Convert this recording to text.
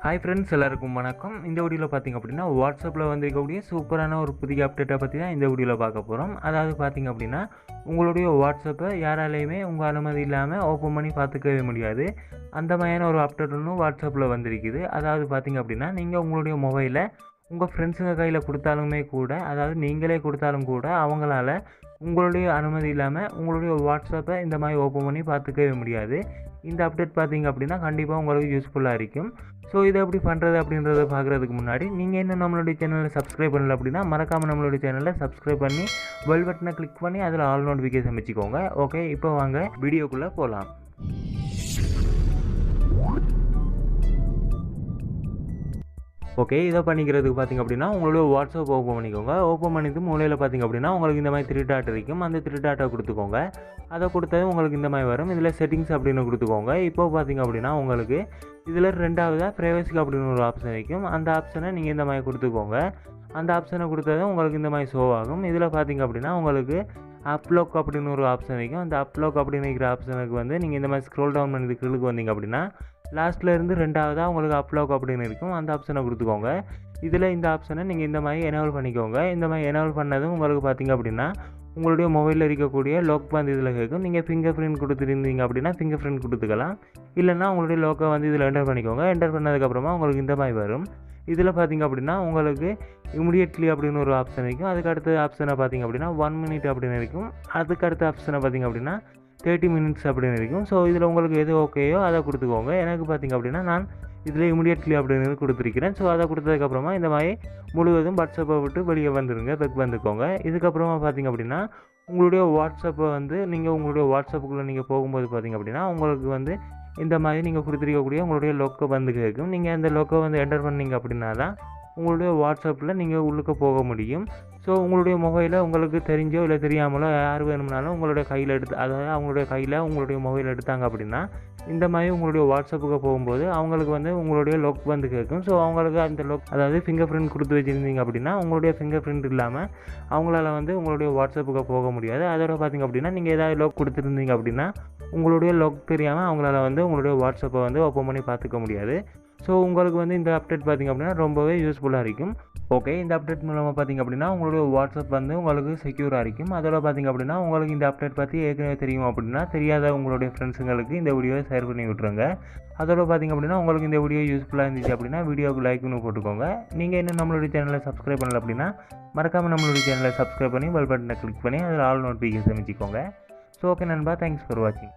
Hi friends, எல்லாருக்கும் வணக்கம். இந்த வீடியோவில் பார்த்திங்க அப்படின்னா வாட்ஸ்அப்பில் வந்திருக்கக்கூடிய சூப்பரான ஒரு புதிய அப்டேட்டை பற்றி தான் இந்த வீடியோவில் பார்க்க போகிறோம். அதாவது பார்த்திங்க அப்படின்னா உங்களுடைய வாட்ஸ்அப்பை யாராலையுமே உங்கள் அனுமதி இல்லாமல் ஓப்பன் பண்ணி பார்த்துக்கவே முடியாது. அந்த மாதிரியான ஒரு அப்டேட் ஒன்று வாட்ஸ்அப்பில் வந்திருக்குது. அதாவது பார்த்திங்க அப்படின்னா நீங்கள் உங்களுடைய மொபைலை உங்கள் ஃப்ரெண்ட்ஸுங்க கையில் கொடுத்தாலுமே கூட, அதாவது நீங்களே கொடுத்தாலும் கூட அவங்களால உங்களுடைய அனுமதி இல்லாமல் உங்களுடைய வாட்ஸ்அப்பை இந்த மாதிரி ஓப்பன் பண்ணி பார்த்துக்கவே முடியாது. இந்த அப்டேட் பார்த்திங்க அப்படின்னா கண்டிப்பாக உங்களுக்கு யூஸ்ஃபுல்லாக இருக்கும். ஸோ இதை எப்படி பண்ணுறது அப்படின்றத பார்க்குறதுக்கு முன்னாடி நீங்கள் இன்னும் நம்மளுடைய சேனலை சப்ஸ்கிரைப் பண்ணல அப்படின்னா மறக்காமல் நம்மளுடைய சேனலை சப்ஸ்கிரைப் பண்ணி பெல் பட்டனை கிளிக் பண்ணி அதில் ஆல் நோட்டிஃபிகேஷன் வச்சுக்கோங்க. ஓகே, இப்போ வாங்க வீடியோக்குள்ளே போகலாம். ஓகே, இதை பண்ணிக்கிறதுக்கு பார்த்திங்க அப்படின்னா உங்களுடைய வாட்ஸ்அப் ஓப்பன் பண்ணிக்கோங்க. ஓப்பன் பண்ணிட்டு மூலையில் பார்த்திங்க அப்படின்னா உங்களுக்கு இந்த மாதிரி 3 டாட் இருக்கும். அந்த 3 டாட்டை கொடுத்துக்கோங்க. அதை கொடுத்தது உங்களுக்கு இந்த மாதிரி வரும். இதில் செட்டிங்ஸ் அப்படின்னு கொடுத்துக்கோங்க. இப்போ பார்த்திங்க அப்படின்னா உங்களுக்கு இதில் ரெண்டாவதாக ப்ரைவசி அப்படின்னு ஒரு ஆப்ஷன் இருக்கும். அந்த ஆப்ஷனை நீங்கள் இந்த மாதிரி கொடுத்துக்கோங்க. அந்த ஆப்ஷனை கொடுத்ததும் உங்களுக்கு இந்த மாதிரி ஷோ ஆகும். இதில் பார்த்திங்க அப்படின்னா உங்களுக்கு அப்லோக் அப்படின்னு ஒரு ஆப்ஷன் இருக்கும். அந்த அப்லோக் அப்படின்னு இருக்கிற ஆப்ஷனுக்கு வந்து நீங்கள் இந்த மாதிரி ஸ்க்ரோல் டவுன் பண்ணி கீழுக்கு வந்தீங்க அப்படின்னா லாஸ்ட்டில் இருந்து ரெண்டாவதாக உங்களுக்கு அப்லோக் அப்படின்னு இருக்கும். அந்த ஆப்ஷனை கொடுத்துக்கோங்க. இதில் இந்த ஆப்ஷனை நீங்கள் இந்த மாதிரி எனேபிள் பண்ணிக்கோங்க. இந்த மாதிரி எனேபிள் பண்ணதும் உங்களுக்கு பார்த்திங்க அப்படின்னா உங்களுடைய மொபைலில் இருக்கக்கூடிய லாக் வந்து இதில் கேட்கும். நீங்கள் ஃபிங்கர் பிரிண்ட் கொடுத்துருந்தீங்க அப்படின்னா ஃபிங்கர் பிரிண்ட் கொடுத்துக்கலாம். இல்லைன்னா உங்களுடைய லாக்கை வந்து இதில் என்டர் பண்ணிக்கோங்க. என்டர் பண்ணதுக்கப்புறமா உங்களுக்கு இந்த மாதிரி வரும். இதில் பார்த்திங்க அப்படின்னா உங்களுக்கு இமிடியட்லி அப்படின்னு ஒரு ஆப்ஷன் இருக்கும். அதுக்கு அடுத்த ஆப்ஷனை பார்த்திங்க அப்படின்னா 1 மினிட் அப்படின்னு இருக்கும். அதுக்கு அடுத்த ஆப்ஷனை பார்த்திங்க அப்படின்னா 30 மினிட்ஸ் அப்படின்னு இருக்கும். ஸோ இதில் உங்களுக்கு எது ஓகேயோ அதை கொடுத்துக்கோங்க. எனக்கு பார்த்திங்க அப்படின்னா நான் இதில் இமிடியட்லி அப்படின்னு கொடுத்துருக்கிறேன். ஸோ அதை கொடுத்ததுக்கப்புறமா இந்த மாதிரி முழுவதும் வாட்ஸ்அப்பை விட்டு வெளியே வந்துடுங்க, பெக் வந்துக்கோங்க. இதுக்கப்புறமா பார்த்திங்க அப்படின்னா உங்களுடைய வாட்ஸ்அப்பை வந்து நீங்கள் உங்களுடைய வாட்ஸ்அப்புக்குள்ளே நீங்கள் போகும்போது பார்த்திங்க அப்படின்னா உங்களுக்கு வந்து இந்த மாதிரி நீங்கள் கொடுத்துருக்கக்கூடிய உங்களுடைய லோக்கோ வந்து கேட்கும். நீங்கள் அந்த லோக்கோ வந்து என்டர் பண்ணிங்க அப்படின்னா தான் உங்களுடைய வாட்ஸ்அப்பில் நீங்கள் உள்ளுக்க போக முடியும். ஸோ உங்களுடைய மொபைலை உங்களுக்கு தெரிஞ்சோ இல்லை தெரியாமலோ யார் வேணும்னாலும் உங்களுடைய கையில் எடுத்து, அதாவது அவங்களுடைய கையில் உங்களுடைய மொபைல் எடுத்தாங்க அப்படின்னா இந்த மாதிரி உங்களுடைய வாட்ஸ்அப்புக்கு போகும்போது அவங்களுக்கு வந்து உங்களுடைய லாக் வந்து கேட்கும். ஸோ அவங்களுக்கு அந்த லாக், அதாவது ஃபிங்கர் பிரிண்ட் கொடுத்து வச்சுருந்தீங்க அப்படின்னா உங்களுடைய ஃபிங்கர் பிரிண்ட் இல்லாமல் அவங்களால வந்து உங்களுடைய வாட்ஸ்அப்புக்கு போக முடியாது. அதோட பார்த்திங்க அப்படின்னா நீங்கள் ஏதாவது லாக் கொடுத்துருந்தீங்க அப்படின்னா உங்களுடைய லாக் தெரியாமல் அவங்களால வந்து உங்களுடைய வாட்ஸ்அப்பை வந்து ஓப்பன் பண்ணி பார்த்துக்க முடியாது. ஸோ உங்களுக்கு வந்து இந்த அப்டேட் பார்த்திங்க அப்படின்னா ரொம்பவே யூஸ்ஃபுல்லாக இருக்கும். ஓகே, இந்த அப்டேட் மூலமாக பார்த்திங்க அப்படின்னா உங்களுடைய வாட்ஸ்அப் வந்து உங்களுக்கு செக்யூராக இருக்கும். அதோட பார்த்திங்க அப்படின்னா உங்களுக்கு இந்த அப்டேட் பற்றி ஏற்கனவே தெரியும் அப்படின்னா தெரியாத உங்களுடைய ஃப்ரெண்ட்ஸுங்களுக்கு இந்த வீடியோவை ஷேர் பண்ணி விட்ருங்க. அதோட பார்த்திங்க அப்படின்னா உங்களுக்கு இந்த வீடியோ யூஸ்ஃபுல்லாக இருந்துச்சு அப்படின்னா வீடியோவுக்கு லைக்னு போட்டுக்கோங்க. நீங்கள் இன்னும் நம்மளுடைய சேனலை சப்ஸ்கிரைப் பண்ணல அப்படின்னா மறக்காமல் நம்மளுடைய சேனலை சப்ஸ்கிரைப் பண்ணி பெல் பட்டனை கிளிக் பண்ணி அதில் ஆல் நோட்டிஃபிகேஷன் வச்சுக்கோங்க. ஸோ ஓகே நண்பா, தேங்க்ஸ் ஃபார் வாட்சிங்.